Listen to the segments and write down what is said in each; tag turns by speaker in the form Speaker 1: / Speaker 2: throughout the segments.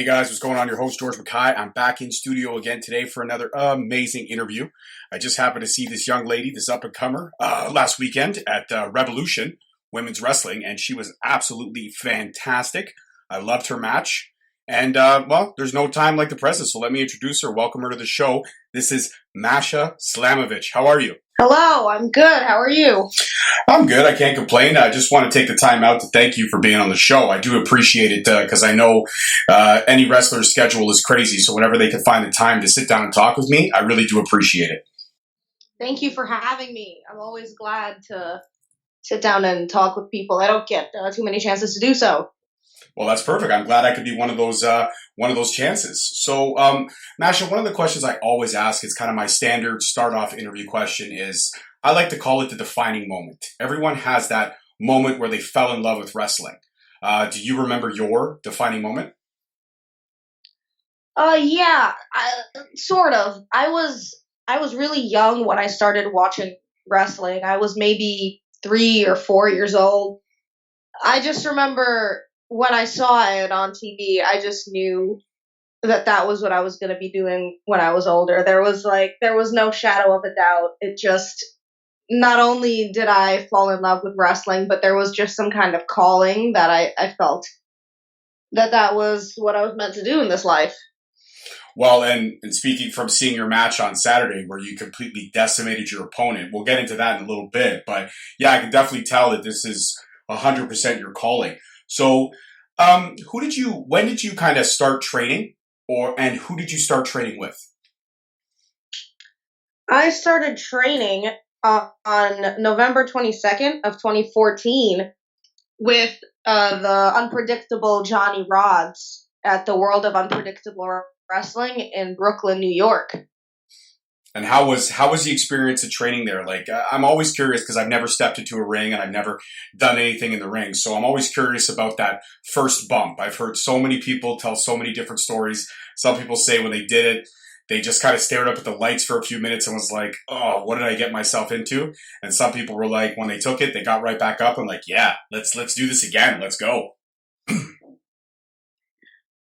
Speaker 1: Hey guys, what's going on? Your host, George Mackay. I'm back in studio again today for another amazing interview. I just happened to see this young lady, this up-and-comer, last weekend at Revolution Women's Wrestling, and she was absolutely fantastic. I loved her match. And, well, there's no time like the present, so let me introduce her, welcome her to the show. This is Masha Slamovich. How are you?
Speaker 2: Hello, I'm good. How are you?
Speaker 1: I'm good. I can't complain. I just want to take the time out to thank you for being on the show. I do appreciate it because I know any wrestler's schedule is crazy. So whenever they can find the time to sit down and talk with me, I really do appreciate it.
Speaker 2: Thank you for having me. I'm always glad to sit down and talk with people. I don't get too many chances to do so.
Speaker 1: Well, that's perfect. I'm glad I could be one of those chances. So, Masha, one of the questions I always ask, it's kind of my standard start-off interview question is, I like to call it the defining moment. Everyone has that moment where they fell in love with wrestling. Do you remember your defining moment?
Speaker 2: Yeah, sort of. I was really young when I started watching wrestling. I was maybe 3 or 4 years old. I just remember when I saw it on TV, I just knew that was what I was going to be doing when I was older. There was no shadow of a doubt. It just, not only did I fall in love with wrestling, but there was just some kind of calling that I felt that was what I was meant to do in this life.
Speaker 1: Well, and speaking from seeing your match on Saturday where you completely decimated your opponent, we'll get into that in a little bit. But yeah, I can definitely tell that this is 100% your calling. So, when did you kind of start training and who did you start training with?
Speaker 2: I started training on November 22nd of 2014 with the unpredictable Johnny Rods at the World of Unpredictable Wrestling in Brooklyn, New York.
Speaker 1: And how was the experience of training there? Like, I'm always curious because I've never stepped into a ring and I've never done anything in the ring. So I'm always curious about that first bump. I've heard so many people tell so many different stories. Some people say when they did it, they just kind of stared up at the lights for a few minutes and was like, oh, what did I get myself into? And some people were like, when they took it, they got right back up and like, yeah, let's do this again. Let's go.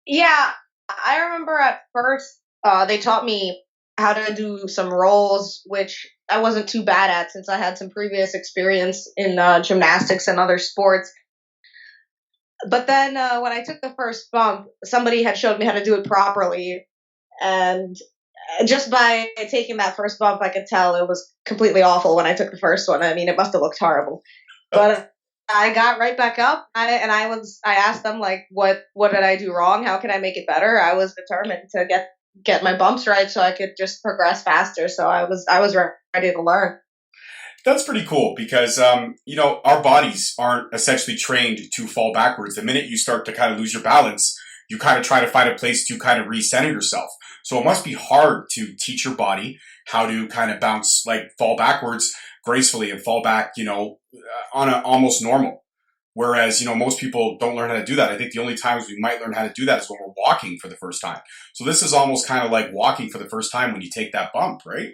Speaker 2: Yeah, I remember at first they taught me how to do some rolls, which I wasn't too bad at since I had some previous experience in gymnastics and other sports. But then when I took the first bump, somebody had showed me how to do it properly. And just by taking that first bump, I could tell it was completely awful when I took the first one. I mean, it must have looked horrible. But I got right back up, I asked them, like, what did I do wrong? How can I make it better? I was determined to get my bumps right so I could just progress faster. So I was ready to learn.
Speaker 1: That's pretty cool because, our bodies aren't essentially trained to fall backwards. The minute you start to kind of lose your balance, you kind of try to find a place to kind of recenter yourself. So it must be hard to teach your body how to kind of bounce, like fall backwards gracefully and fall back, on a almost normal. Whereas, most people don't learn how to do that. I think the only times we might learn how to do that is when we're walking for the first time. So this is almost kind of like walking for the first time when you take that bump, right?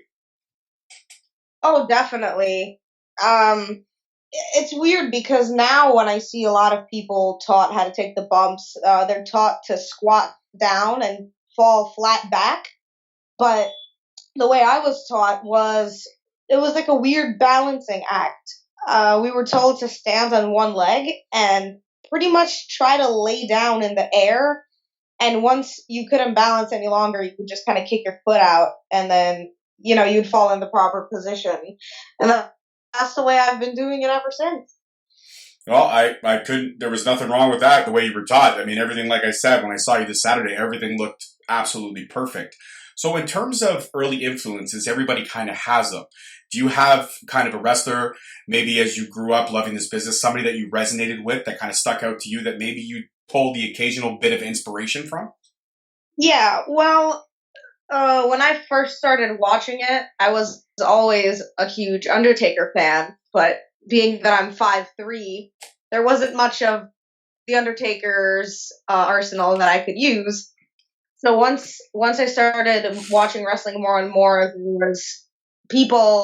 Speaker 2: Oh, definitely. It's weird because now when I see a lot of people taught how to take the bumps, they're taught to squat down and fall flat back. But the way I was taught it was like a weird balancing act. We were told to stand on one leg and pretty much try to lay down in the air. And once you couldn't balance any longer, you could just kind of kick your foot out and then, you'd fall in the proper position. And that's the way I've been doing it ever since.
Speaker 1: Well, I couldn't, there was nothing wrong with that, the way you were taught. I mean, everything, like I said, when I saw you this Saturday, everything looked absolutely perfect. So in terms of early influences, everybody kind of has them. Do you have kind of a wrestler, maybe as you grew up loving this business, somebody that you resonated with that kind of stuck out to you that maybe you pulled the occasional bit of inspiration from?
Speaker 2: Yeah, well, when I first started watching it, I was always a huge Undertaker fan, but being that I'm 5'3", there wasn't much of the Undertaker's arsenal that I could use. So once I started watching wrestling more and more, there was people,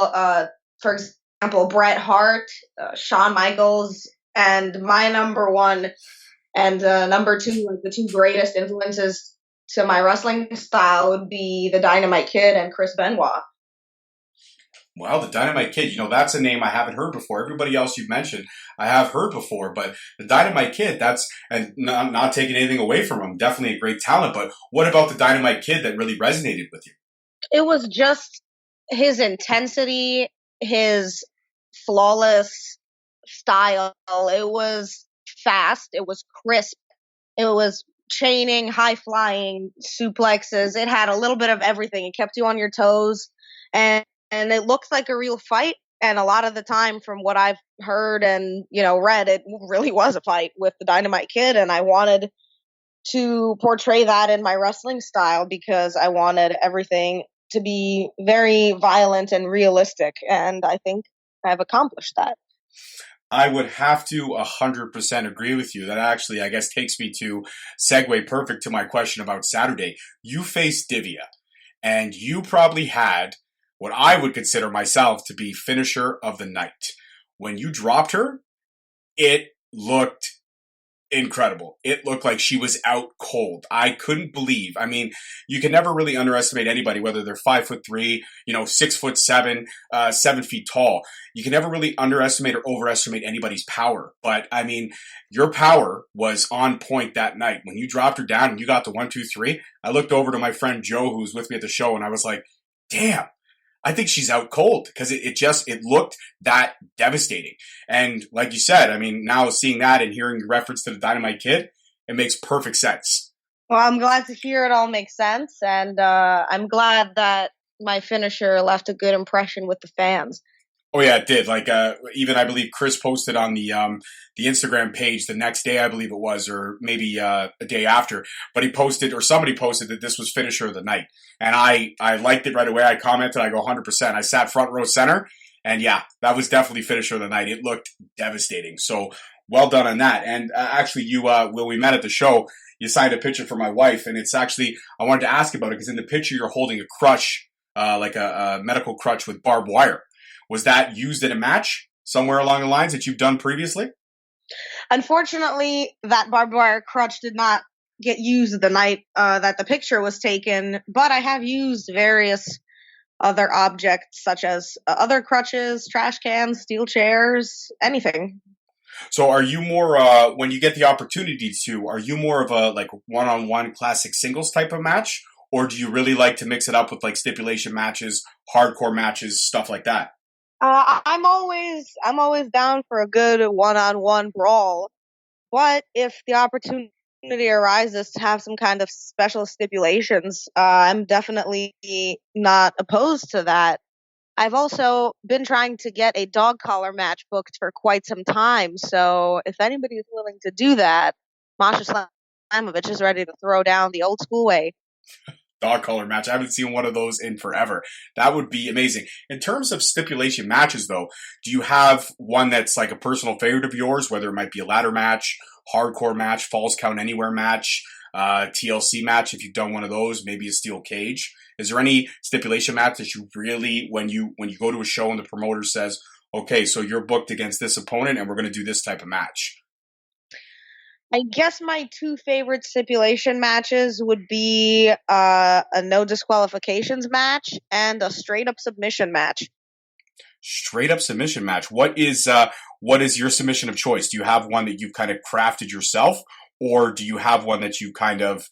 Speaker 2: for example, Bret Hart, Shawn Michaels, and my number one And number two, like the two greatest influences to my wrestling style would be the Dynamite Kid and Chris Benoit.
Speaker 1: Well, the Dynamite Kid, that's a name I haven't heard before. Everybody else you've mentioned, I have heard before, but the Dynamite Kid, and not taking anything away from him, definitely a great talent. But what about the Dynamite Kid that really resonated with you?
Speaker 2: It was just his intensity, his flawless style. It was fast. It was crisp. It was chaining, high flying, suplexes. It had a little bit of everything. It kept you on your toes, and it looked like a real fight. And a lot of the time, from what I've heard and read, it really was a fight with the Dynamite Kid. And I wanted to portray that in my wrestling style because I wanted everything to be very violent and realistic. And I think I've accomplished that.
Speaker 1: I would have to 100% agree with you. That actually, I guess, takes me to segue perfect to my question about Saturday. You faced Divya, and you probably had what I would consider myself to be finisher of the night. When you dropped her, it looked incredible. It looked like she was out cold. I couldn't believe. I mean, you can never really underestimate anybody, whether they're 5'3", 6'7", 7 feet tall. You can never really underestimate or overestimate anybody's power. But I mean, your power was on point that night. When you dropped her down and you got the 1, 2, 3, I looked over to my friend Joe, who was with me at the show, and I was like, damn. I think she's out cold because it looked that devastating. And like you said, I mean, now seeing that and hearing your reference to the Dynamite Kid, it makes perfect sense.
Speaker 2: Well, I'm glad to hear it all makes sense. And I'm glad that my finisher left a good impression with the fans.
Speaker 1: Oh yeah, it did. Like even I believe Chris posted on the Instagram page the next day, I believe it was, or maybe a day after. But he posted, or somebody posted, that this was finisher of the night, and I liked it right away. I commented, I go 100%. I sat front row center, and yeah, that was definitely finisher of the night. It looked devastating. So well done on that. And actually, you when we met at the show, you signed a picture for my wife, and it's actually I wanted to ask about it because in the picture you're holding a crutch, like a medical crutch with barbed wire. Was that used in a match somewhere along the lines that you've done previously?
Speaker 2: Unfortunately, that barbed wire crutch did not get used the night that the picture was taken, but I have used various other objects such as other crutches, trash cans, steel chairs, anything.
Speaker 1: So are you more, when you get the opportunity to, are you more of a like one-on-one classic singles type of match? Or do you really like to mix it up with like stipulation matches, hardcore matches, stuff like that?
Speaker 2: I'm always down for a good one-on-one brawl. But if the opportunity arises to have some kind of special stipulations, I'm definitely not opposed to that. I've also been trying to get a dog collar match booked for quite some time. So if anybody is willing to do that, Masha Slamovich is ready to throw down the old school way.
Speaker 1: Dog collar match. I haven't seen one of those in forever. That would be amazing. In terms of stipulation matches, though, do you have one that's like a personal favorite of yours, whether it might be a ladder match, hardcore match, falls count anywhere match, TLC match, if you've done one of those, maybe a steel cage? Is there any stipulation match that you really, when you go to a show and the promoter says, okay, so you're booked against this opponent and we're going to do this type of match?
Speaker 2: I guess my two favorite stipulation matches would be a no disqualifications match and a straight up submission match.
Speaker 1: Straight up submission match. What is your submission of choice? Do you have one that you've kind of crafted yourself, or do you have one that you kind of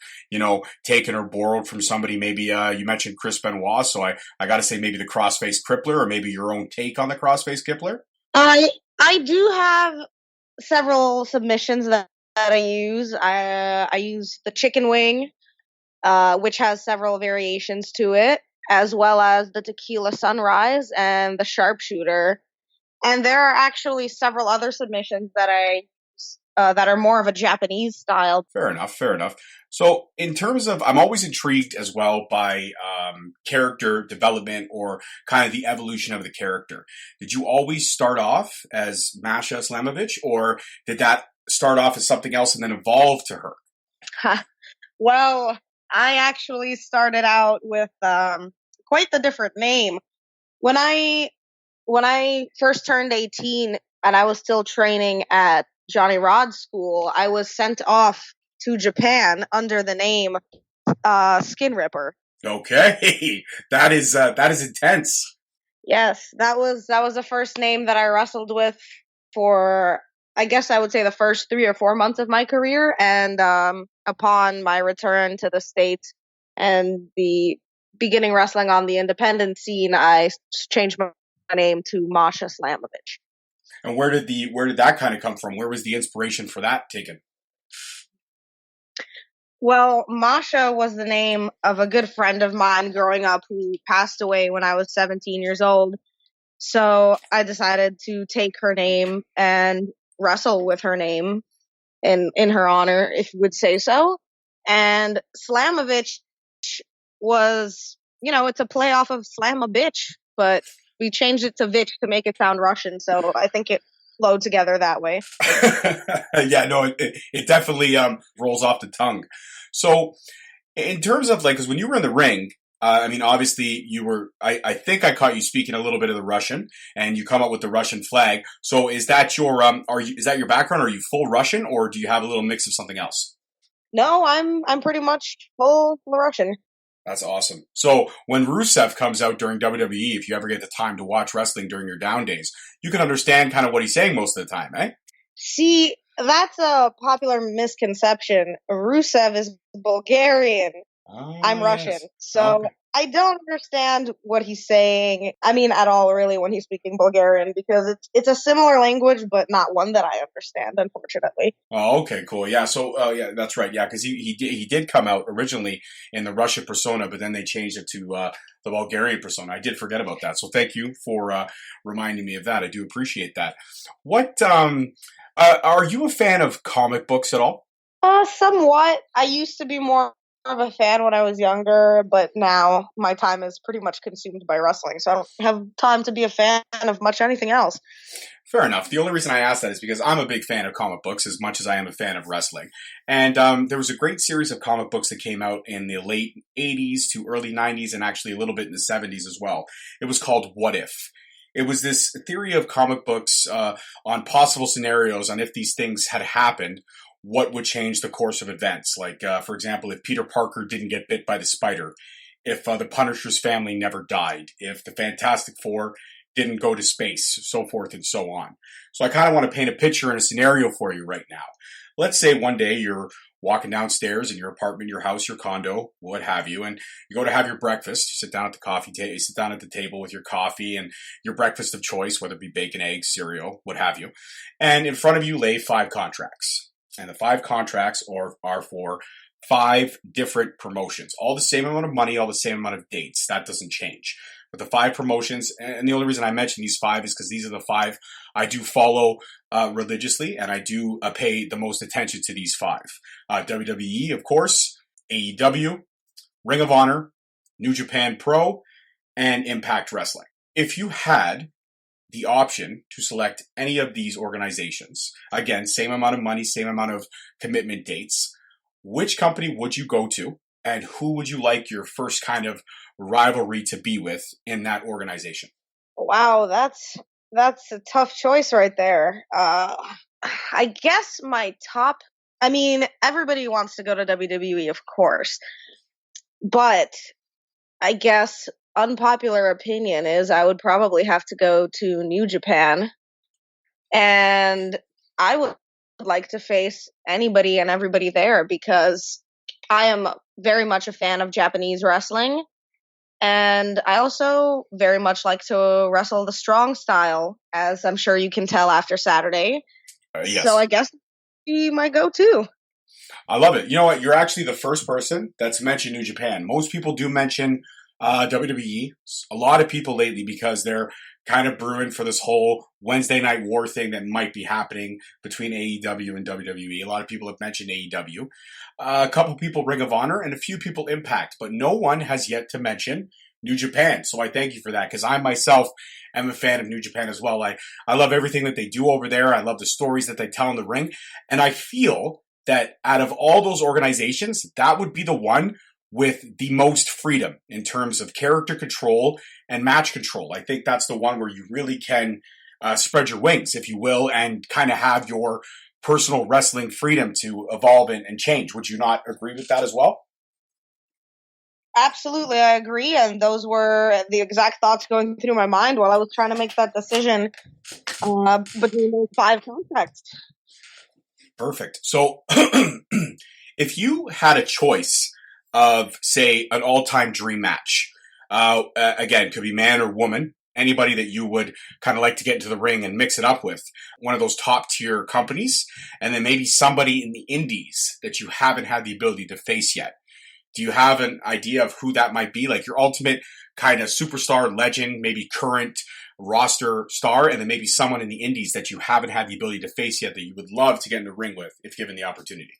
Speaker 1: taken or borrowed from somebody? Maybe you mentioned Chris Benoit, so I got to say maybe the crossface crippler, or maybe your own take on the crossface crippler.
Speaker 2: I do have several submissions that I use. I use the chicken wing, which has several variations to it, as well as the tequila sunrise and the sharpshooter. And there are actually several other submissions that are more of a Japanese style.
Speaker 1: Fair enough. Fair enough. So, in terms of, I'm always intrigued as well by character development or kind of the evolution of the character. Did you always start off as Masha Slamovich, or did that start off as something else and then evolve to her?
Speaker 2: Well, I actually started out with quite the different name. When I first turned 18 and I was still training at Johnny Rod's school, I was sent off to Japan under the name Skin Ripper.
Speaker 1: Okay, that is intense.
Speaker 2: Yes, that was the first name that I wrestled with for, I guess I would say, the first 3 or 4 months of my career, and upon my return to the States and the beginning wrestling on the independent scene, I changed my name to Masha Slamovich.
Speaker 1: And where did that kind of come from? Where was the inspiration for that taken?
Speaker 2: Well, Masha was the name of a good friend of mine growing up who passed away when I was 17 years old. So I decided to take her name and wrestle with her name in her honor, if you would say so. And Slamovich was, it's a play off of Slam a bitch, but we changed it to Vitch to make it sound Russian. So I think it flowed together that way.
Speaker 1: Yeah, no, it definitely rolls off the tongue. So, in terms of like, because when you were in the ring, I mean, obviously you were. I think I caught you speaking a little bit of the Russian, and you come up with the Russian flag. So, is that your is that your background? Are you full Russian, or do you have a little mix of something else?
Speaker 2: No, I'm pretty much full Russian.
Speaker 1: That's awesome. So when Rusev comes out during WWE, if you ever get the time to watch wrestling during your down days, you can understand kind of what he's saying most of the time, eh?
Speaker 2: See, that's a popular misconception. Rusev is Bulgarian. I'm
Speaker 1: Oh,
Speaker 2: Russian.
Speaker 1: yes.
Speaker 2: So
Speaker 1: Okay.
Speaker 2: I don't understand what he's saying. I mean, at all, really, when he's speaking Bulgarian, because it's a similar language, but not one that I understand, unfortunately.
Speaker 1: Oh, okay, cool. Yeah, so yeah, that's right. Yeah, because he did come out originally in the Russian persona, but then they changed it to the Bulgarian persona. I did forget about that, so thank you for reminding me of that. I do appreciate that. What are you a fan of comic books at all?
Speaker 2: Somewhat. I used to be more of a fan when I was younger, but now my time is pretty much consumed by wrestling, so I don't have time to be a fan of much anything else.
Speaker 1: Fair enough. The only reason I ask that is because I'm a big fan of comic books as much as I am a fan of wrestling. And there was a great series of comic books that came out in the late 80s to early 90s and actually a little bit in the 70s as well. It was called What If? It was this theory of comic books on possible scenarios on if these things had happened, what would change the course of events. Like, for example, if Peter Parker didn't get bit by the spider, if the Punisher's family never died, if the Fantastic Four didn't go to space, so forth and so on. So I kind of want to paint a picture and a scenario for you right now. Let's say one day you're walking downstairs in your apartment, your house, your condo, what have you, and you go to have your breakfast. You sit down at the you sit down at the table with your coffee and your breakfast of choice, whether it be bacon, eggs, cereal, what have you. And in front of you lay 5 contracts. And the 5 contracts are for 5 different promotions. All the same amount of money, all the same amount of dates. That doesn't change. But the 5 promotions, and the only reason I mention these 5 is because these are the 5 I do follow religiously, and I do pay the most attention to these 5. WWE, of course, AEW, Ring of Honor, New Japan Pro, and Impact Wrestling. If you had the option to select any of these organizations, again, same amount of money, same amount of commitment dates, which company would you go to, and who would you like your first kind of rivalry to be with in that organization?
Speaker 2: Wow, that's a tough choice right there. I guess my top. I mean, everybody wants to go to WWE, of course, but I guess unpopular opinion is I would probably have to go to New Japan, and I would like to face anybody and everybody there because I am very much a fan of Japanese wrestling. And I also very much like to wrestle the strong style, as I'm sure you can tell after Saturday. So
Speaker 1: Yes.
Speaker 2: I guess be my go-to.
Speaker 1: I love it. You know what? You're actually the first person that's mentioned New Japan. Most people do mention WWE. A lot of people lately because they're kind of brewing for this whole Wednesday Night War thing that might be happening between AEW and WWE. A lot of people have mentioned AEW. A couple people Ring of Honor and a few people Impact, but no one has yet to mention New Japan. So I thank you for that because I myself am a fan of New Japan as well. I love everything that they do over there. I love the stories that they tell in the ring. And I feel that out of all those organizations, that would be the one with the most freedom in terms of character control and match control. I think that's the one where you really can spread your wings, if you will, and kind of have your personal wrestling freedom to evolve and change. Would you not agree with that as well?
Speaker 2: Absolutely, I agree. And those were the exact thoughts going through my mind while I was trying to make that decision between those five contracts.
Speaker 1: Perfect. So if you had a choice of, say, an all-time dream match, again, could be man or woman, anybody that you would kind of like to get into the ring and mix it up with, one of those top tier companies, and then maybe somebody in the indies that you haven't had the ability to face yet. Do you have an idea of who that might be? Like your ultimate kind of superstar legend, maybe current roster star, and then maybe someone in the indies that you haven't had the ability to face yet that you would love to get in the ring with if given the opportunity.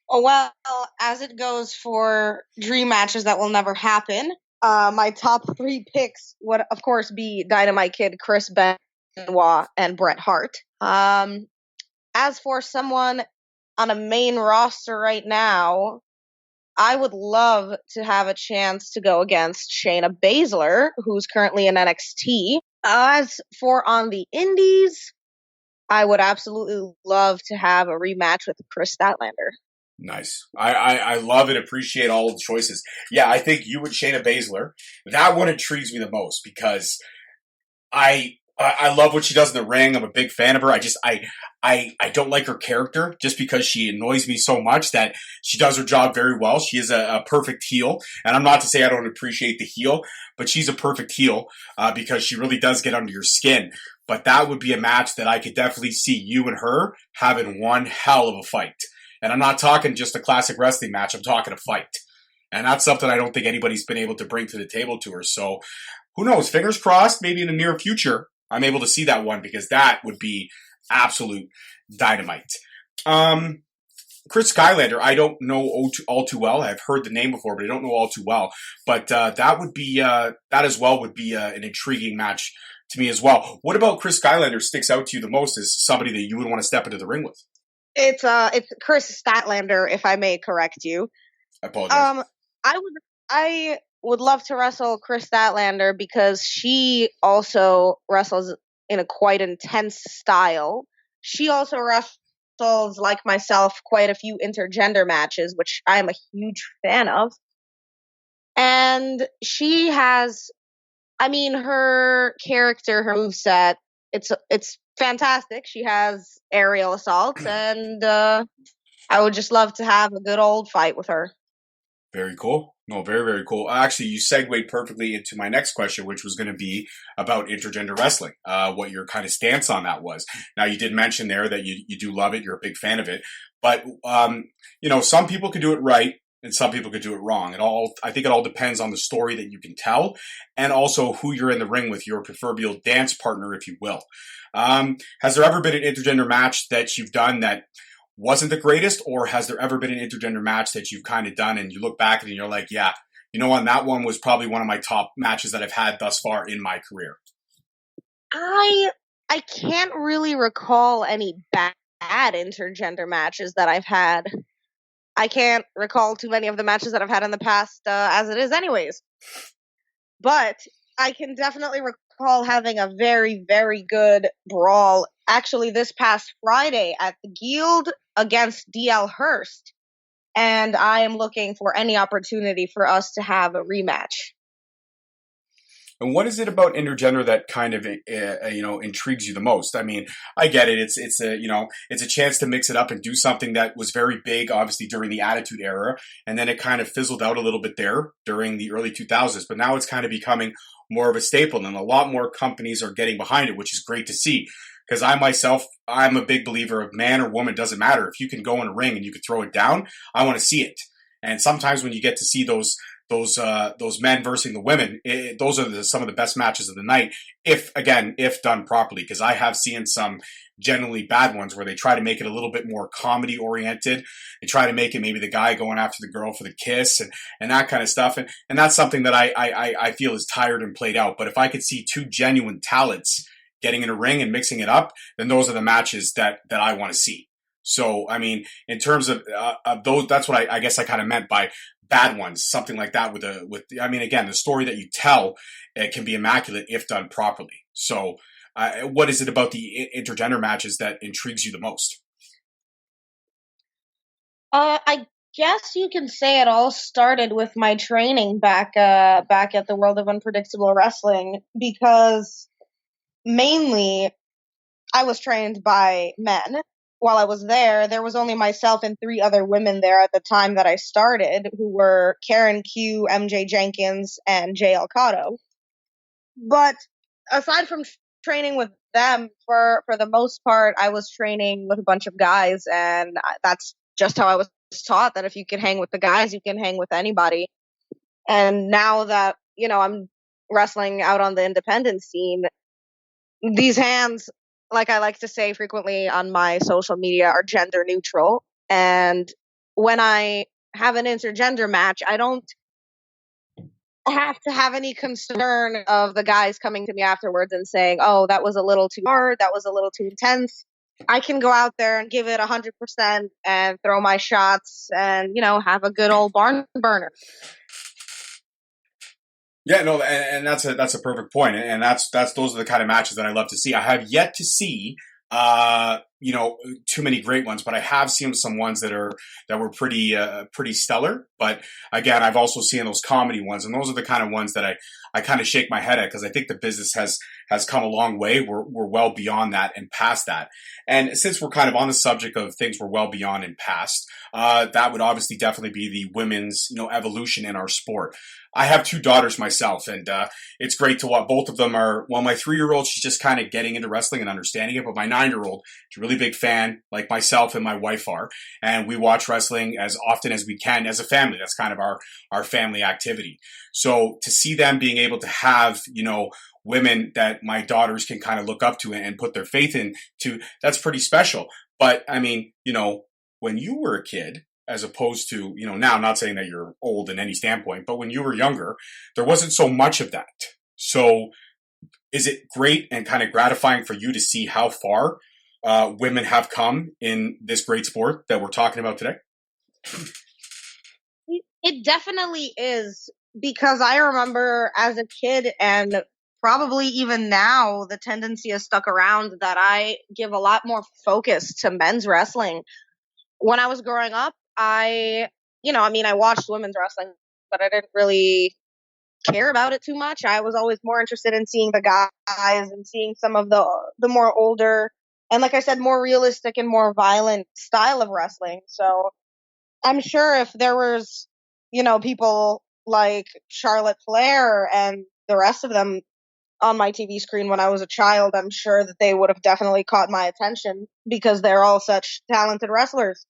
Speaker 2: Oh, well, as it goes for dream matches that will never happen, my top three picks would, of course, be Dynamite Kid, Chris Benoit, and Bret Hart. As for someone on a main roster right now, I would love to have a chance to go against Shayna Baszler, who's currently in NXT. As for on the indies, I would absolutely love to have a rematch with Chris Statlander.
Speaker 1: Nice. I love and appreciate all the choices. Yeah, I think you and Shayna Baszler, that one intrigues me the most because I love what she does in the ring. I'm a big fan of her. I don't like her character just because she annoys me so much that she does her job very well. She is a perfect heel. And I'm not to say I don't appreciate the heel, but she's a perfect heel because she really does get under your skin. But that would be a match that I could definitely see you and her having one hell of a fight. And I'm not talking just a classic wrestling match. I'm talking a fight. And that's something I don't think anybody's been able to bring to the table to her. So who knows? Fingers crossed, maybe in the near future, I'm able to see that one because that would be absolute dynamite. Chris Skylander, I don't know all too well. I've heard the name before, but I don't know all too well. But that would be that as well would be an intriguing match to me as well. What about Chris Skylander sticks out to you the most as somebody that you would want to step into the ring with?
Speaker 2: It's Chris Statlander, if I may correct you.
Speaker 1: I apologize.
Speaker 2: I would love to wrestle Chris Statlander because she also wrestles in a quite intense style. She also wrestles, like myself, quite a few intergender matches, which I am a huge fan of. And she has, I mean, her character, her moveset, it's fantastic. She has aerial assaults, and I would just love to have a good old fight with her.
Speaker 1: Very cool. No, very, very cool. Actually, you segued perfectly into my next question, which was going to be about intergender wrestling, what your kind of stance on that was. Now, you did mention there that you do love it. You're a big fan of it. But, some people could do it right and some people could do it wrong. I think it all depends on the story that you can tell and also who you're in the ring with, your proverbial dance partner, if you will. Has there ever been an intergender match that you've done that wasn't the greatest, or has there ever been an intergender match that you've kind of done and you look back at it and you're like, yeah, you know what, that one was probably one of my top matches that I've had thus far in my career?
Speaker 2: I can't really recall any bad intergender matches that I've had. I can't recall too many of the matches that I've had in the past, as it is anyways. But I can definitely recall having a very, very good brawl, actually this past Friday at the Guild against DL Hurst. And I am looking for any opportunity for us to have a rematch.
Speaker 1: And what is it about intergender that kind of intrigues you the most? I mean, I get it. It's a chance to mix it up and do something that was very big, obviously during the Attitude Era, and then it kind of fizzled out a little bit there during the early 2000s. But now it's kind of becoming more of a staple, and a lot more companies are getting behind it, which is great to see. Because I'm a big believer of man or woman, doesn't matter. If you can go in a ring and you can throw it down, I want to see it. And sometimes when you get to see those men versus the women, those are some of the best matches of the night, if done properly. Because I have seen some generally bad ones where they try to make it a little bit more comedy oriented. They try to make it maybe the guy going after the girl for the kiss and that kind of stuff. And that's something that I feel is tired and played out. But if I could see two genuine talents getting in a ring and mixing it up, then those are the matches that I want to see. So, I mean, in terms of those, that's what I guess I kind of meant by bad ones, something like that again, the story that you tell can be immaculate if done properly. So, what is it about the intergender matches that intrigues you the most?
Speaker 2: I guess you can say it all started with my training back at the World of Unpredictable Wrestling because mainly I was trained by men. While I was there, there was only myself and three other women there at the time that I started, who were Karen Q, MJ Jenkins, and JL Cotto. But aside from training with them, for the most part, I was training with a bunch of guys, and that's just how I was taught that if you can hang with the guys, you can hang with anybody. And now that I'm wrestling out on the independent scene, these hands, like I like to say frequently on my social media, are gender neutral. And when I have an intergender match, I don't have to have any concern of the guys coming to me afterwards and saying, "Oh, that was a little too hard, that was a little too intense." I can go out there and give it 100% and throw my shots and have a good old barn burner.
Speaker 1: Yeah, no, and that's a perfect point, and that's those are the kind of matches that I love to see. I have yet to see, too many great ones, but I have seen some ones that were pretty stellar. But again, I've also seen those comedy ones, and those are the kind of ones that I kind of shake my head at because I think the business has come a long way. We're well beyond that and past that. And since we're kind of on the subject of things we're well beyond and past, that would obviously definitely be the women's evolution in our sport. I have two daughters myself, and it's great to watch. Both of them are, well, my 3-year-old, she's just kind of getting into wrestling and understanding it, but my 9-year-old, she's a really big fan, like myself and my wife are, and we watch wrestling as often as we can as a family. That's kind of our family activity. So to see them being able to have, women that my daughters can kind of look up to and put their faith into, that's pretty special. But I mean, when you were a kid, as opposed to, now I'm not saying that you're old in any standpoint, but when you were younger, there wasn't so much of that. So is it great and kind of gratifying for you to see how far women have come in this great sport that we're talking about today?
Speaker 2: It definitely is, because I remember as a kid, and probably even now, the tendency has stuck around that I give a lot more focus to men's wrestling. When I was growing up, I watched women's wrestling, but I didn't really care about it too much. I was always more interested in seeing the guys and seeing some of the more older and, like I said, more realistic and more violent style of wrestling. So I'm sure if there was, people like Charlotte Flair and the rest of them on my TV screen when I was a child, I'm sure that they would have definitely caught my attention because they're all such talented wrestlers.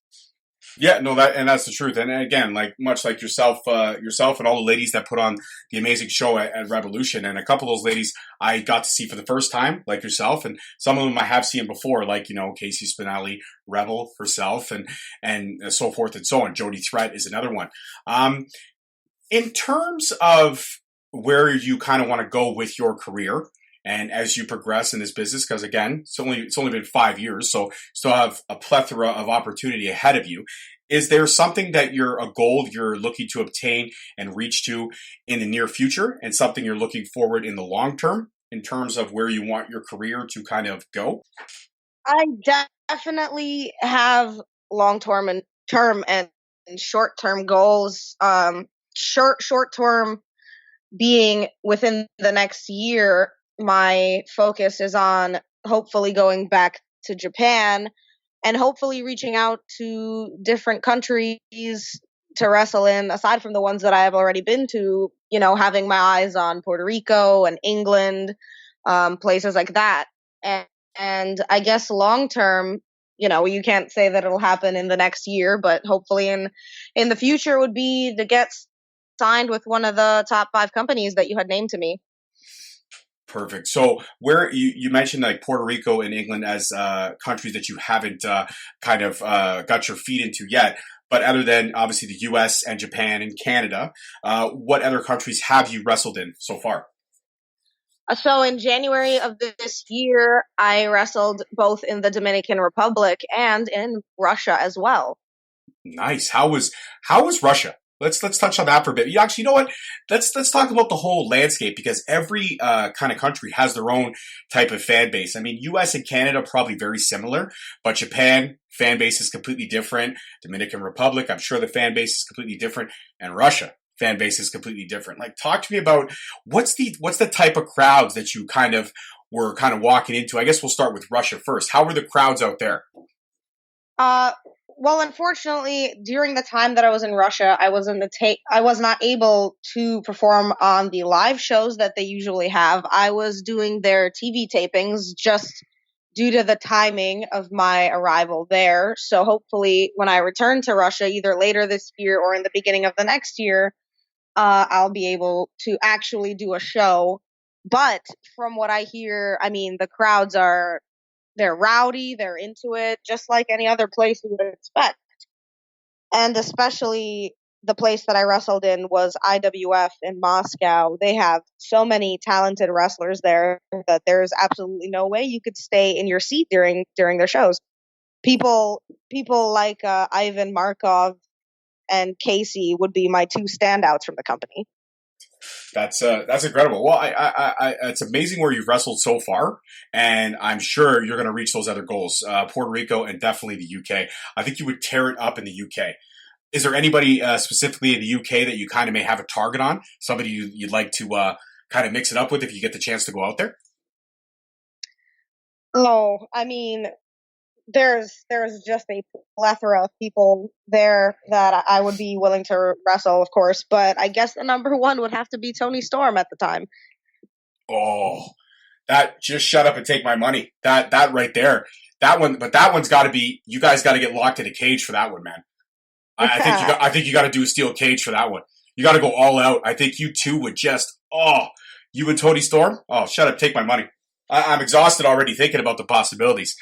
Speaker 1: Yeah, no, that's the truth. And again, like much like yourself and all the ladies that put on the amazing show at Revolution, and a couple of those ladies I got to see for the first time, like yourself, and some of them I have seen before, like Casey Spinelli, Rebel herself, and so forth and so on. Jody Threat is another one. In terms of where you kind of want to go with your career, and as you progress in this business, because again, it's only been 5 years, so still have a plethora of opportunity ahead of you. Is there something that a goal you're looking to obtain and reach to in the near future, and something you're looking forward in the long term in terms of where you want your career to kind of go?
Speaker 2: I definitely have long term and short term goals. Short term being within the next year, my focus is on hopefully going back to Japan and hopefully reaching out to different countries to wrestle in, aside from the ones that I have already been to, having my eyes on Puerto Rico and England, places like that. And I guess long term, you can't say that it'll happen in the next year, but hopefully in the future would be to get signed with one of the top 5 companies that you had named to me.
Speaker 1: Perfect. So where you mentioned like Puerto Rico and England as countries that you haven't got your feet into yet, but other than obviously the U.S. and Japan and Canada, what other countries have you wrestled in so far?
Speaker 2: So in January of this year, I wrestled both in the Dominican Republic and in Russia as well.
Speaker 1: Nice. How was Russia? Let's touch on that for a bit. You know what? Let's talk about the whole landscape because every kind of country has their own type of fan base. I mean, U.S. and Canada probably very similar, but Japan fan base is completely different. Dominican Republic, I'm sure the fan base is completely different, and Russia fan base is completely different. Like, talk to me about what's the type of crowds that you kind of were kind of walking into. I guess we'll start with Russia first. How were the crowds out there?
Speaker 2: Uh, well, unfortunately, during the time that I was in Russia, I was not able to perform on the live shows that they usually have. I was doing their TV tapings just due to the timing of my arrival there. So hopefully, when I return to Russia, either later this year or in the beginning of the next year, I'll be able to actually do a show. But from what I hear, I mean, the crowds are they're rowdy, they're into it, just like any other place you would expect. And especially the place that I wrestled in was IWF in Moscow. They have so many talented wrestlers there that there's absolutely no way you could stay in your seat during their shows. People like Ivan Markov and Casey would be my two standouts from the company.
Speaker 1: That's incredible. Well, it's amazing where you've wrestled so far, and I'm sure you're going to reach those other goals. Puerto Rico and definitely the UK. I think you would tear it up in the UK. Is there anybody specifically in the UK that you kind of may have a target on? Somebody you'd like to kind of mix it up with if you get the chance to go out there?
Speaker 2: Oh, I mean, there's just a plethora of people there that I would be willing to wrestle, of course. But I guess the number one would have to be Tony Storm at the time.
Speaker 1: Oh, that just shut up and take my money. That right there. That one, but that one's got to be. You guys got to get locked in a cage for that one, man. I think you got to do a steel cage for that one. You got to go all out. I think you two would just. Oh, you and Tony Storm. Oh, shut up, take my money. I'm exhausted already thinking about the possibilities.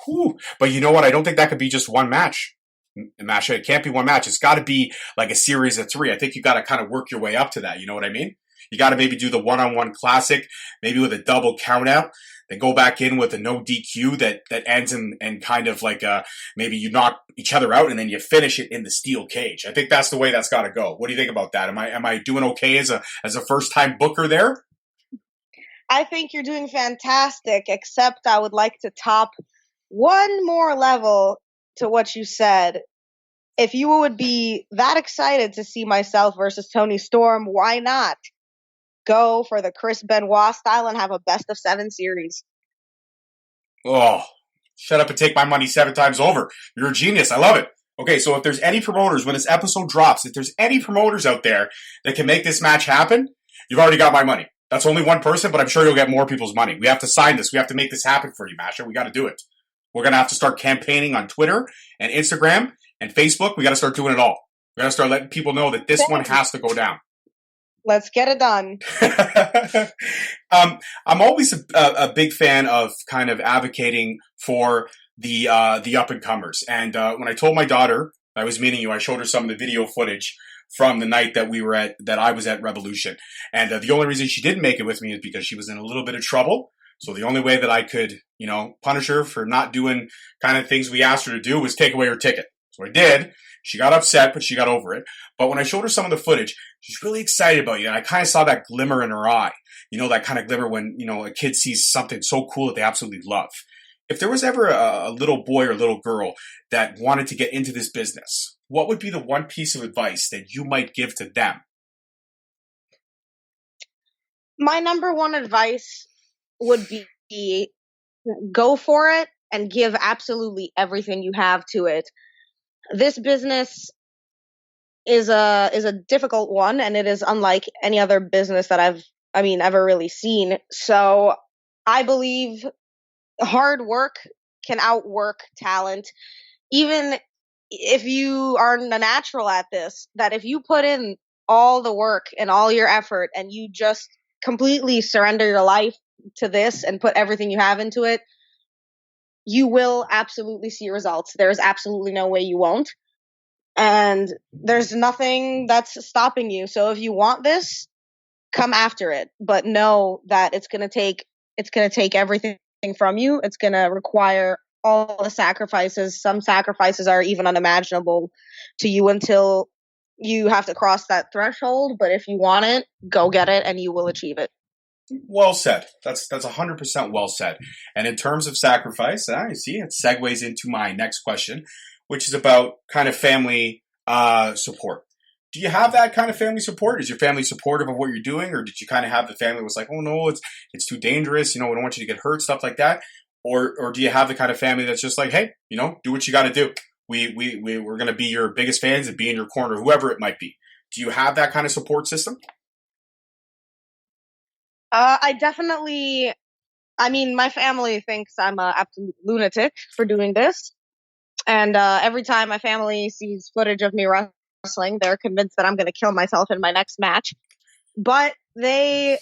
Speaker 1: Whew. But you know what? I don't think that could be just one match. Masha, it can't be one match. It's got to be like a series of three. I think you got to kind of work your way up to that. You know what I mean? You got to maybe do the one-on-one classic, maybe with a double count out, then go back in with a no DQ that ends in kind of like maybe you knock each other out and then you finish it in the steel cage. I think that's the way that's got to go. What do you think about that? Am I doing okay as a first time booker there?
Speaker 2: I think you're doing fantastic, except I would like to top one more level to what you said. If you would be that excited to see myself versus Tony Storm, why not go for the Chris Benoit style and have a best of seven series?
Speaker 1: Oh, shut up and take my money seven times over. You're a genius. I love it. Okay, so if there's any promoters, when this episode drops, if there's any promoters out there that can make this match happen, you've already got my money. That's only one person, but I'm sure you'll get more people's money. We have to sign this. We have to make this happen for you, Masha. We got to do it. We're going to have to start campaigning on Twitter and Instagram and Facebook. We got to start doing it all. We got to start letting people know that this one has to go down.
Speaker 2: Let's get it done.
Speaker 1: I'm always a big fan of kind of advocating for the up and comers. And when I told my daughter I was meeting you, I showed her some of the video footage from the night that I was at Revolution. And the only reason she didn't make it with me is because she was in a little bit of trouble. So the only way that I could, punish her for not doing kind of things we asked her to do was take away her ticket. So I did. She got upset, but she got over it. But when I showed her some of the footage, she's really excited about you. And I kind of saw that glimmer in her eye. That kind of glimmer when, a kid sees something so cool that they absolutely love. If there was ever a little boy or little girl that wanted to get into this business, what would be the one piece of advice that you might give to them?
Speaker 2: My number one advice would be go for it and give absolutely everything you have to it. This business is a difficult one, and it is unlike any other business that I've ever really seen. So I believe hard work can outwork talent. Even if you are a natural at this, that if you put in all the work and all your effort and you just completely surrender your life to this and put everything you have into it, you will absolutely see results. There's absolutely no way you won't. And there's nothing that's stopping you. So if you want this, come after it. But know that it's gonna take everything from you. It's gonna require all the sacrifices. Some sacrifices are even unimaginable to you until You have to cross that threshold, but if you want it, go get it and you will achieve it.
Speaker 1: Well said. That's 100% well said. And in terms of sacrifice, you see, it segues into my next question, which is about kind of family support. Do you have that kind of family support? Is your family supportive of what you're doing, or did you kind of have the family that was like, oh no, it's too dangerous, we don't want you to get hurt, stuff like that, or do you have the kind of family that's just like, hey, do what you got to do. We're gonna be your biggest fans and be in your corner, whoever it might be. Do you have that kind of support system?
Speaker 2: I definitely, I mean, my family thinks I'm an absolute lunatic for doing this. And every time my family sees footage of me wrestling, they're convinced that I'm going to kill myself in my next match. But they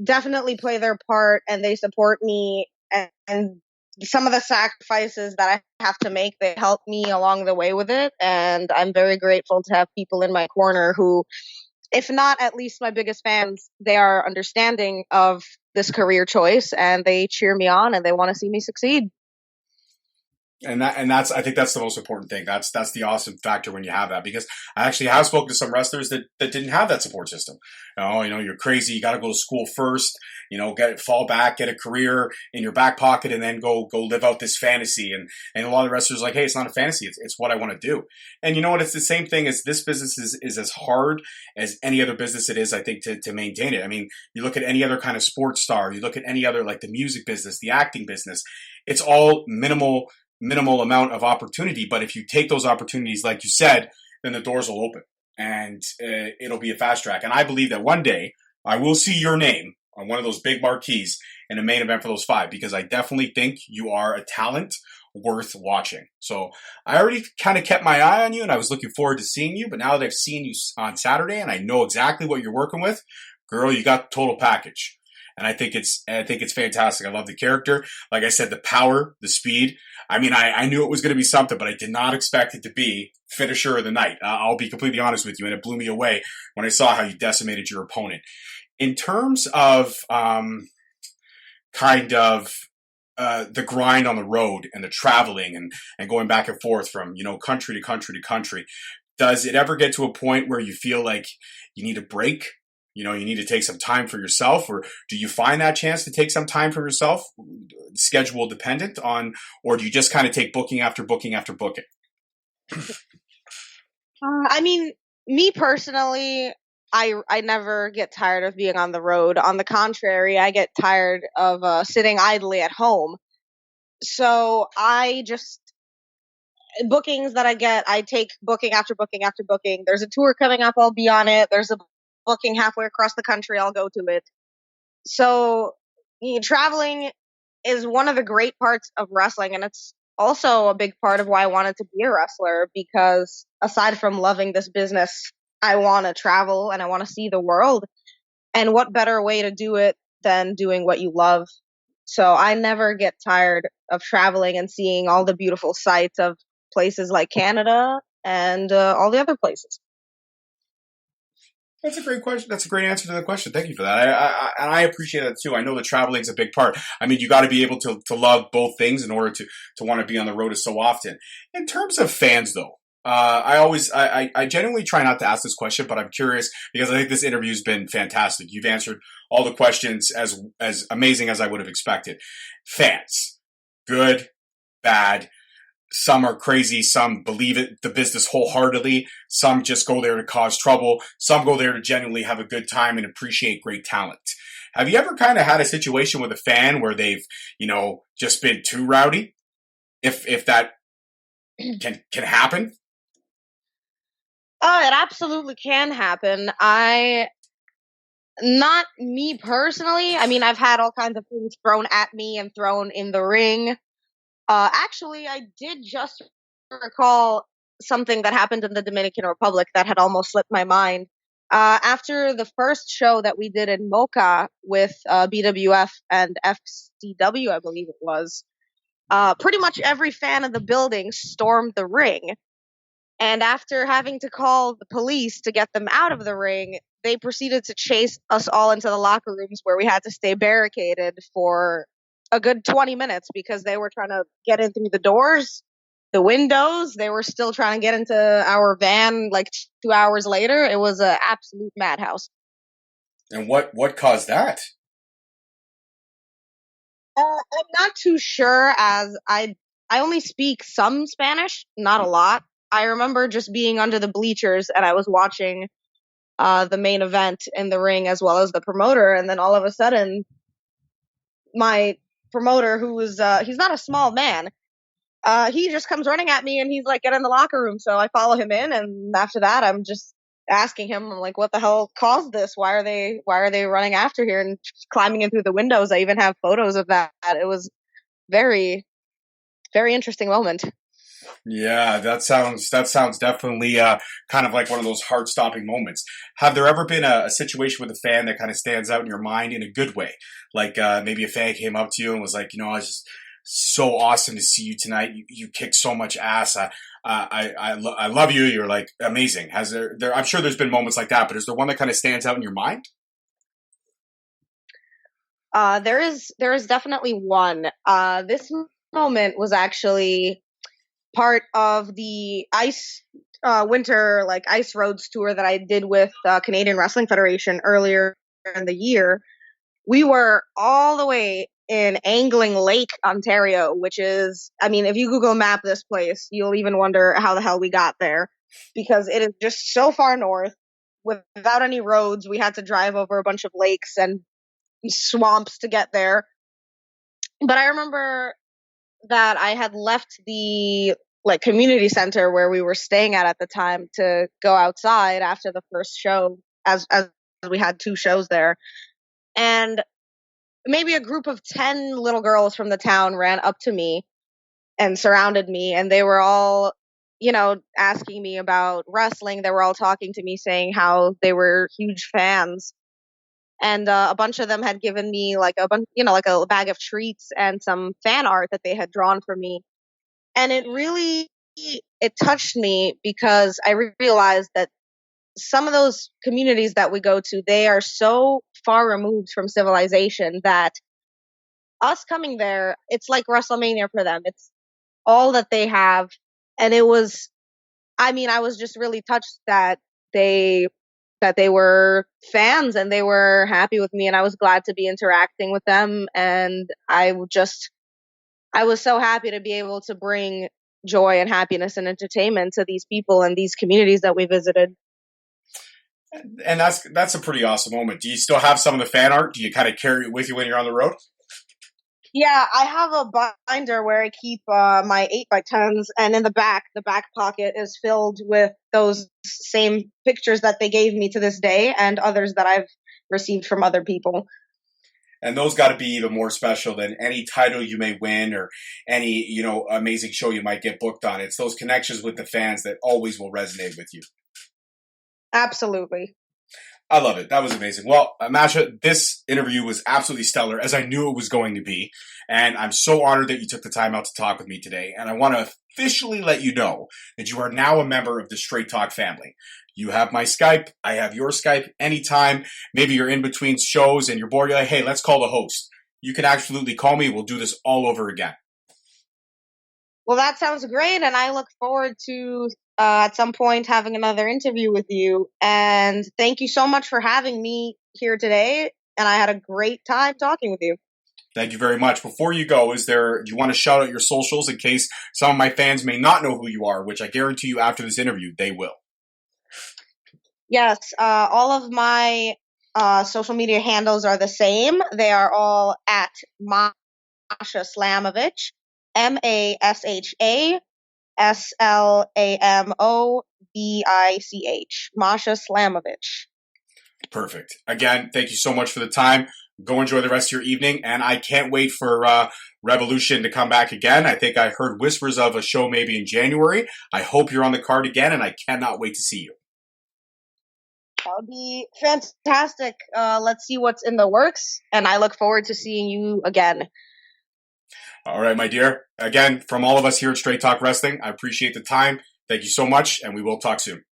Speaker 2: definitely play their part and they support me. And some of the sacrifices that I have to make, they help me along the way with it. And I'm very grateful to have people in my corner who, if not at least my biggest fans, they are understanding of this career choice and they cheer me on and they want to see me succeed.
Speaker 1: And that's I think that's the most important thing. That's the awesome factor when you have that, because I actually have spoken to some wrestlers that didn't have that support system. You're crazy. You got to go to school first. Fall back, get a career in your back pocket, and then go live out this fantasy. And a lot of wrestlers are like, hey, it's not a fantasy. It's what I want to do. And you know what? It's the same thing as this business is as hard as any other business it is, I think, to maintain it. I mean, you look at any other kind of sports star. You look at any other, like the music business, the acting business. It's all minimal amount of opportunity. But if you take those opportunities, like you said, then the doors will open and it'll be a fast track. And I believe that one day I will see your name on one of those big marquees in a main event for those 5, because I definitely think you are a talent worth watching. So I already kind of kept my eye on you and I was looking forward to seeing you. But now that I've seen you on Saturday and I know exactly what you're working with, girl, you got the total package. And I think it's fantastic. I love the character. Like I said, the power, the speed. I mean, I knew it was going to be something, but I did not expect it to be finisher of the night. I'll be completely honest with you, and it blew me away when I saw how you decimated your opponent. In terms of the grind on the road and the traveling and going back and forth from country to country to country, does it ever get to a point where you feel like you need a break? You need to take some time for yourself, or do you find that chance to take some time for yourself, schedule dependent on, or do you just kind of take booking after booking after booking?
Speaker 2: I mean, me personally, I never get tired of being on the road. On the contrary, I get tired of sitting idly at home. So bookings that I get, I take booking after booking after booking. There's a tour coming up, I'll be on it. There's a booking halfway across the country, I'll go to it. So traveling is one of the great parts of wrestling, and it's also a big part of why I wanted to be a wrestler, because aside from loving this business, I want to travel and I want to see the world. And what better way to do it than doing what you love? So I never get tired of traveling and seeing all the beautiful sights of places like Canada and all the other places.
Speaker 1: That's a great question. That's a great answer to the question. Thank you for that. And I appreciate that too. I know that traveling is a big part. I mean, you got to be able to love both things in order to want to be on the road so often. In terms of fans, though, I genuinely try not to ask this question, but I'm curious because I think this interview has been fantastic. You've answered all the questions as amazing as I would have expected. Fans, good, bad. Some are crazy. Some believe the business wholeheartedly. Some just go there to cause trouble. Some go there to genuinely have a good time and appreciate great talent. Have you ever kind of had a situation with a fan where they've, just been too rowdy? If that can happen?
Speaker 2: It absolutely can happen. Not me personally. I mean, I've had all kinds of things thrown at me and thrown in the ring. Actually, I did just recall something that happened in the Dominican Republic that had almost slipped my mind. After the first show that we did in Mocha with BWF and FCW, I believe it was, pretty much every fan of the building stormed the ring. And after having to call the police to get them out of the ring, they proceeded to chase us all into the locker rooms where we had to stay barricaded for a good 20 minutes because they were trying to get in through the doors. the windows. They were still trying to get into our van like 2 hours later. It was an absolute madhouse.
Speaker 1: And what caused that?
Speaker 2: I'm not too sure, as I only speak some Spanish, not a lot. I remember just being under the bleachers and I was watching the main event in the ring as well as the promoter, and then all of a sudden, my promoter, who was he's not a small man, he just comes running at me and he's like, "Get in the locker room." So I follow him in, and after that, I'm just asking him, I'm like, "What the hell caused this? Why are they running after here and climbing in through the windows?" I even have photos of that. It was very, very interesting moment.
Speaker 1: Yeah, that sounds definitely kind of like one of those heart stopping moments. Have there ever been a situation with a fan that kind of stands out in your mind in a good way? Like maybe a fan came up to you and was like, "It's just so awesome to see you tonight. You kicked so much ass. I love you. You're like amazing." Has there? I'm sure there's been moments like that, but is there one that kind of stands out in your mind?
Speaker 2: There is definitely one. This moment was actually part of the winter like ice roads tour that I did with Canadian Wrestling Federation earlier in the year. We were all the way in Angling Lake, Ontario, which is, I mean, if you Google map this place, you'll even wonder how the hell we got there, because it is just so far north without any roads. We had to drive over a bunch of lakes and swamps to get there. But I remember that I had left the like community center where we were staying at the time to go outside after the first show, as we had two shows there, and maybe a group of 10 little girls from the town ran up to me and surrounded me, and they were all, asking me about wrestling. They were all talking to me saying how they were huge fans, and a bunch of them had given me like a bunch, like a bag of treats and some fan art that they had drawn for me. And it touched me because I realized that some of those communities that we go to, they are so far removed from civilization that us coming there, it's like WrestleMania for them. It's all that they have. And I was just really touched they that they were fans and they were happy with me, and I was glad to be interacting with them, and I was so happy to be able to bring joy and happiness and entertainment to these people and these communities that we visited.
Speaker 1: And that's a pretty awesome moment. Do you still have some of the fan art? Do you kind of carry it with you when you're on the road?
Speaker 2: Yeah, I have a binder where I keep my 8x10s, and in the back pocket is filled with those same pictures that they gave me to this day and others that I've received from other people.
Speaker 1: And those got to be even more special than any title you may win or any, amazing show you might get booked on. It's those connections with the fans that always will resonate with you.
Speaker 2: Absolutely.
Speaker 1: I love it. That was amazing. Well, Masha, this interview was absolutely stellar, as I knew it was going to be. And I'm so honored that you took the time out to talk with me today. And I want to officially let you know that you are now a member of the Straight Talk family. You have my Skype. I have your Skype. Anytime, maybe you're in between shows and you're bored, you're like, "Hey, let's call the host." You can absolutely call me. We'll do this all over again.
Speaker 2: Well, that sounds great, and I look forward to at some point having another interview with you. And thank you so much for having me here today. And I had a great time talking with you.
Speaker 1: Thank you very much. Before you go, do you want to shout out your socials in case some of my fans may not know who you are, which I guarantee you after this interview, they will.
Speaker 2: Yes, all of my social media handles are the same. They are all at Masha Slamovich, MashaSlamovich, Masha Slamovich.
Speaker 1: Perfect. Again, thank you so much for the time. Go enjoy the rest of your evening, and I can't wait for Revolution to come back again. I think I heard whispers of a show maybe in January. I hope you're on the card again, and I cannot wait to see you.
Speaker 2: That would be fantastic. Let's see what's in the works, and I look forward to seeing you again.
Speaker 1: All right, my dear. Again, from all of us here at Straight Talk Wrestling, I appreciate the time. Thank you so much, and we will talk soon.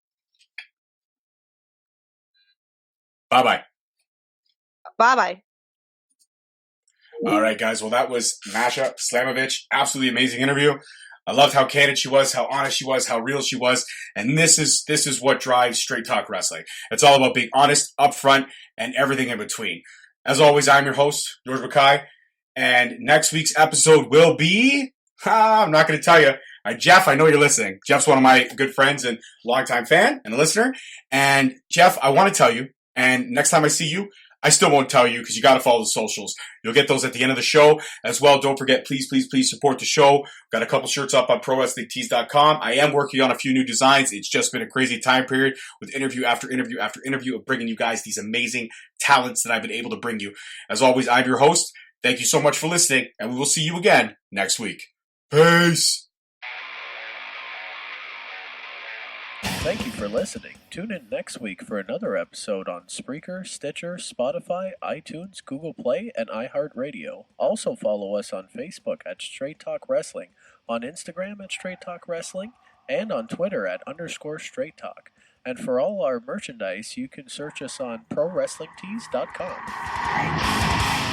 Speaker 1: Bye-bye.
Speaker 2: Bye-bye.
Speaker 1: All right, guys. Well, that was Masha Slamovich. Absolutely amazing interview. I loved how candid she was, how honest she was, how real she was. And this is what drives Straight Talk Wrestling. It's all about being honest, upfront, and everything in between. As always, I'm your host, George Mackay. And next week's episode will be, I'm not going to tell you. Jeff, I know you're listening. Jeff's one of my good friends and longtime fan and a listener. And Jeff, I want to tell you, and next time I see you, I still won't tell you because you got to follow the socials. You'll get those at the end of the show as well. Don't forget, please support the show. Got a couple shirts up on ProWrestlingTees.com. I am working on a few new designs. It's just been a crazy time period with interview after interview after interview of bringing you guys these amazing talents that I've been able to bring you. As always, I'm your host. Thank you so much for listening, and we will see you again next week. Peace.
Speaker 3: Thank you for listening. Tune in next week for another episode on Spreaker, Stitcher, Spotify, iTunes, Google Play, and iHeartRadio. Also follow us on Facebook at Straight Talk Wrestling, on Instagram at Straight Talk Wrestling, and on Twitter at _Straight Talk. And for all our merchandise, you can search us on ProWrestlingTees.com.